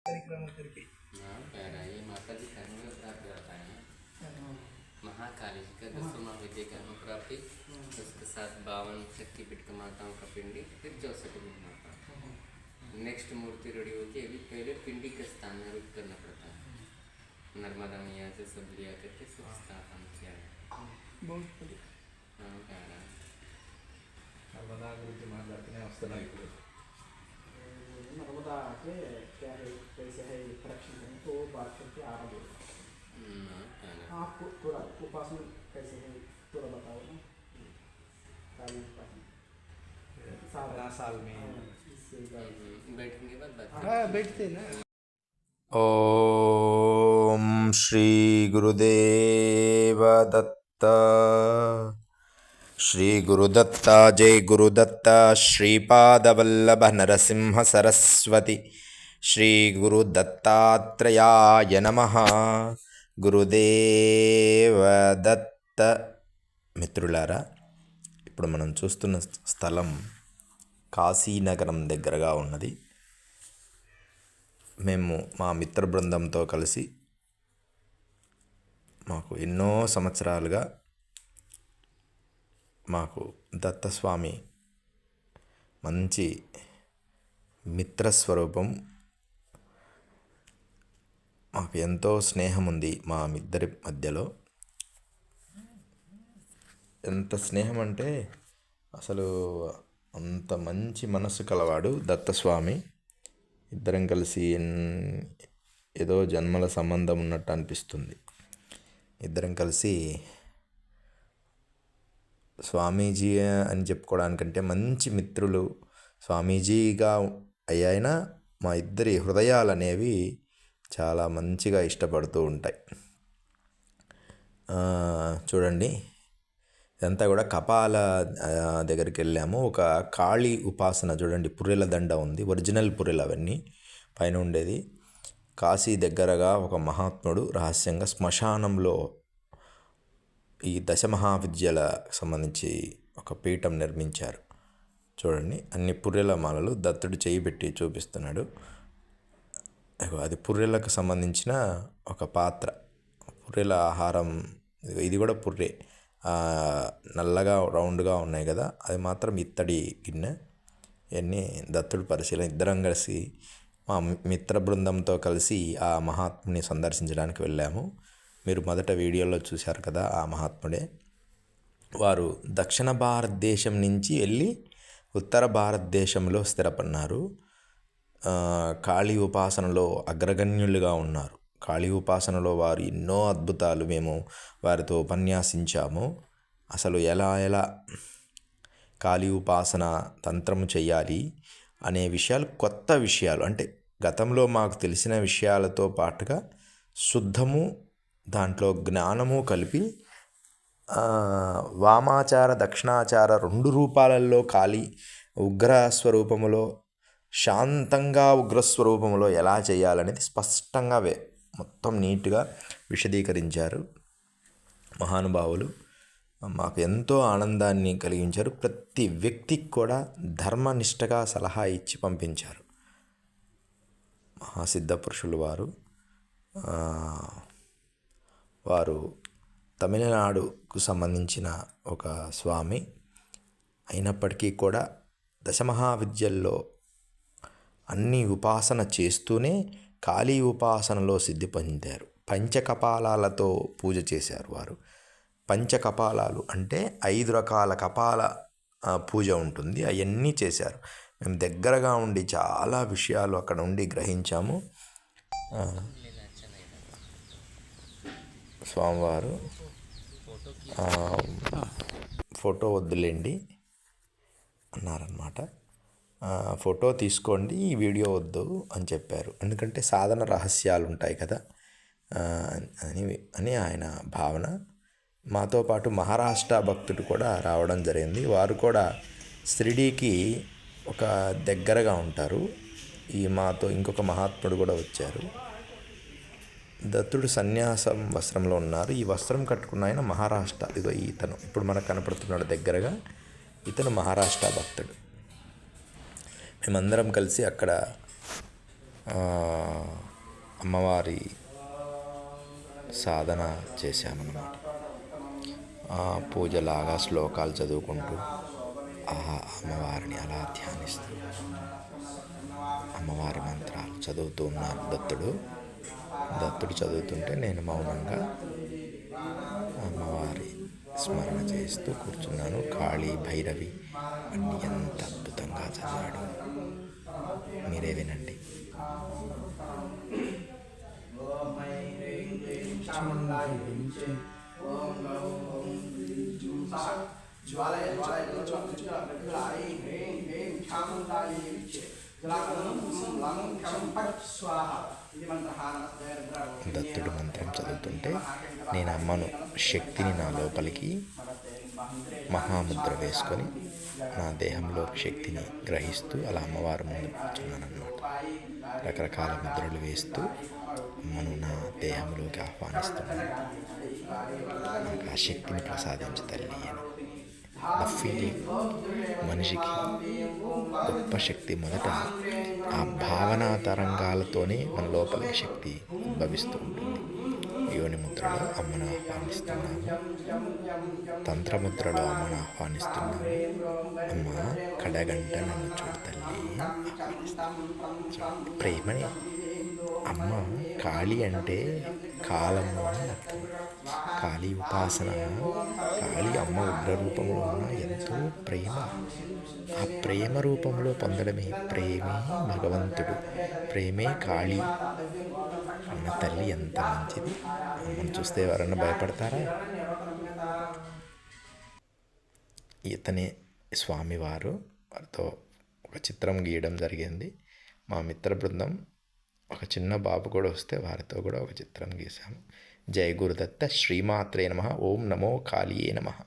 परिक्रमा करके। हाँ कह रहा है ये माता जी कर्म में प्राप्त करता है ना, महाकाली जी का 10वां विद्या कर्म प्राप्ति, उसके साथ 52 शक्तिपीठ माताओं का पिंडी, फिर 64 माता। नेक्स्ट मूर्ति रेडी होती है, अभी पहले पिंडी का स्थान में रुक करना पड़ता है। नर्मदा मैया से सब लिया करके सब स्थापन किया है। बहुत बढ़िया। हाँ कह रहा है नर्मदा गुरुजी माట్లాడుతూనే వస్తున్నాయి ఇప్పుడు नर्मदा के क्या है, कैसे है प्रोडक्शन करें तो वो बात करके आरंभ होगा। आप थोड़ा उपासना कैसे है थोड़ा बताओ ना। काली उपासना 15 साल में इससे बैठने के बाद बात हाँ बैठते ना। ओम श्री गुरुदेव दत्त। श्री गुरुदत्ता जय गुरुदत्ता। श्रीपादवल्लभ नरसिंह सरस्वती। श्री गुरुदत्तात्रेयाय नमः। గురుదేవ దత్త. మిత్రులారా, ఇప్పుడు మనం చూస్తున్న స్థలం కాశీనగరం దగ్గరగా ఉన్నది. మేము మా మిత్ర బృందంతో కలిసి మాకు ఎన్నో సంవత్సరాలుగా మాకు దత్తస్వామి మంచి మిత్రస్వరూపం. మాకు ఎంతో స్నేహం ఉంది మా ఇద్దరి మధ్యలో. ఎంత స్నేహం అంటే అసలు అంత మంచి మనసు కలవాడు దత్తస్వామి. ఇద్దరం కలిసి ఏదో జన్మల సంబంధం ఉన్నట్టు అనిపిస్తుంది. ఇద్దరం కలిసి స్వామీజీ అని చెప్పుకోవడానికంటే మంచి మిత్రులు. స్వామీజీగా అయ్యాయినా మా ఇద్దరి హృదయాలు అనేవి చాలా మంచిగా ఇష్టపడుతూ ఉంటాయి. చూడండి, ఇదంతా కూడా కపాల దగ్గరికి వెళ్ళాము. ఒక కాళీ ఉపాసన చూడండి, పుర్రెల దండ ఉంది, ఒరిజినల్ పుర్రెలు అవన్నీ పైన ఉండేది. కాశీ దగ్గరగా ఒక మహాత్ముడు రహస్యంగా శ్మశానంలో ఈ దశమహావిద్యలకు సంబంధించి ఒక పీఠం నిర్మించారు. చూడండి, అన్ని పుర్రెల మాలలు దత్తుడు చేయి పెట్టి చూపిస్తున్నాడు. అది పుర్రెలకు సంబంధించిన ఒక పాత్ర, పుర్రెల ఆహారం. ఇది కూడా పుర్రె, నల్లగా రౌండ్గా ఉన్నాయి కదా, అది మాత్రం ఇత్తడి గిన్నె. ఇవన్నీ దత్తుడు పరిశీలన. ఇద్దరం కలిసి మా మిత్ర బృందంతో కలిసి ఆ మహాత్ముని సందర్శించడానికి వెళ్ళాము. మీరు మొదట వీడియోలో చూశారు కదా, ఆ మహాత్ముడే. వారు దక్షిణ భారతదేశం నుంచి వెళ్ళి ఉత్తర భారతదేశంలో స్థిరపడినారు. కాళీ ఉపాసనలో అగ్రగణ్యులుగా ఉన్నారు. కాళీ ఉపాసనలో వారు ఎన్నో అద్భుతాలు మేము వారితో ఉపన్యాసించాము. అసలు ఎలా కాళీ ఉపాసన తంత్రము చెయ్యాలి అనే విషయాలు, కొత్త విషయాలు, అంటే గతంలో మాకు తెలిసిన విషయాలతో పాటుగా శుద్ధము, దాంట్లో జ్ఞానము కలిపి వామాచార దక్షిణాచార 2 రూపాలలో కాళీ ఉగ్రస్వరూపములో, శాంతంగా ఉగ్రస్వరూపంలో ఎలా చేయాలనేది స్పష్టంగా మొత్తం నీట్గా విశదీకరించారు మహానుభావులు. మాకు ఎంతో ఆనందాన్ని కలిగించారు. ప్రతి వ్యక్తికి కూడా ధర్మనిష్టగా సలహా ఇచ్చి పంపించారు మహాసిద్ధ పురుషులు వారు. వారు తమిళనాడుకు సంబంధించిన ఒక స్వామి అయినప్పటికీ కూడా దశమహావిద్యల్లో అన్ని ఉపాసన చేస్తూనే కాళీ ఉపాసనలో సిద్ధి పొందారు. పంచకపాలాలతో పూజ చేశారు వారు. పంచకపాలాలు అంటే 5 రకాల కపాల పూజ ఉంటుంది, అవన్నీ చేశారు. మేము దగ్గరగా ఉండి చాలా విషయాలు అక్కడ ఉండి గ్రహించాము. స్వామివారు ఫోటో వద్దులేండి అన్నారన్నమాట. ఫోటో తీసుకోండి, ఈ వీడియో వద్దు అని చెప్పారు. ఎందుకంటే సాధన రహస్యాలు ఉంటాయి కదా అని ఆయన భావన. మాతో పాటు మహారాష్ట్ర భక్తుడు కూడా రావడం జరిగింది. వారు కూడా షిరిడీకి ఒక దగ్గరగా ఉంటారు. మాతో ఇంకొక మహాత్ముడు కూడా వచ్చారు. దత్తుడు సన్యాసం వస్త్రంలో ఉన్నారు. ఈ వస్త్రం కట్టుకున్న ఆయన మహారాష్ట్ర. ఇదిగో ఇతను ఇప్పుడు మనకు కనపడుతున్నాడు దగ్గరగా, ఇతను మహారాష్ట్ర భక్తుడు. మేమందరం కలిసి అక్కడ అమ్మవారి సాధన చేశామన్నమాట. పూజలాగా శ్లోకాలు చదువుకుంటూ ఆ అమ్మవారిని అలా ధ్యానిస్తూ అమ్మవారి మంత్రాలు చదువుతూ ఉన్నారు దత్తుడు చదువుతుంటే నేను మౌనంగా అమ్మవారి స్మరణ చేస్తూ కూర్చున్నాను. కాళీ భైరవి అన్ని ఎంత అద్భుతంగా చదివాడు, మీరే వినండి. దత్తుడు మంత్రం చదువుతుంటే నేను అమ్మను శక్తిని నా లోపలికి మహాముద్ర వేసుకొని నా దేహంలో శక్తిని గ్రహిస్తూ అలా అమ్మవారి ముందు కూర్చున్నాను అన్నమాట. రకరకాల ముద్రలు వేస్తూ అమ్మను నా దేహంలోకి ఆహ్వానిస్తున్నాను. నాకు ఆ శక్తిని ప్రసాదించు తల్లి అని. ద ఫీలింగ్ మనిషికి గొప్ప శక్తి. మొదట ఆ భావనా తరంగాలతోనే మన లోపలికి శక్తి ఉద్భవిస్తూ ఉంటుంది. యోని ముద్రలో అమ్మను ఆహ్వానిస్తున్నాము, తంత్రముద్రలో అమ్మను ఆహ్వానిస్తున్నాము. అమ్మ కడగంట నన్ను చూడు తల్లి ప్రేమని. అమ్మ కాళీ అంటే కాలము అని అర్థం. కాళీ ఉపాసన, కాళీ అమ్మ ఉగ్ర రూపంలో ఉన్న ఎంతో ప్రేమ. ఆ ప్రేమ రూపంలో పొందడమే, ప్రేమే భగవంతుడు, ప్రేమే కాళీ అన్న తల్లి ఎంత మంచిది. అమ్మను చూస్తే ఎవరన్నా భయపడతారా? ఇతనే స్వామివారు. వారితో ఒక చిత్రం గీయడం జరిగింది. మా మిత్ర బృందం ఒక చిన్న బాబు కూడా వస్తే వారితో కూడా ఒక చిత్రం గీసాము. జయ గురుదత్త శ్రీమాత్రే నమః. ఓం నమో కాళీయే నమః.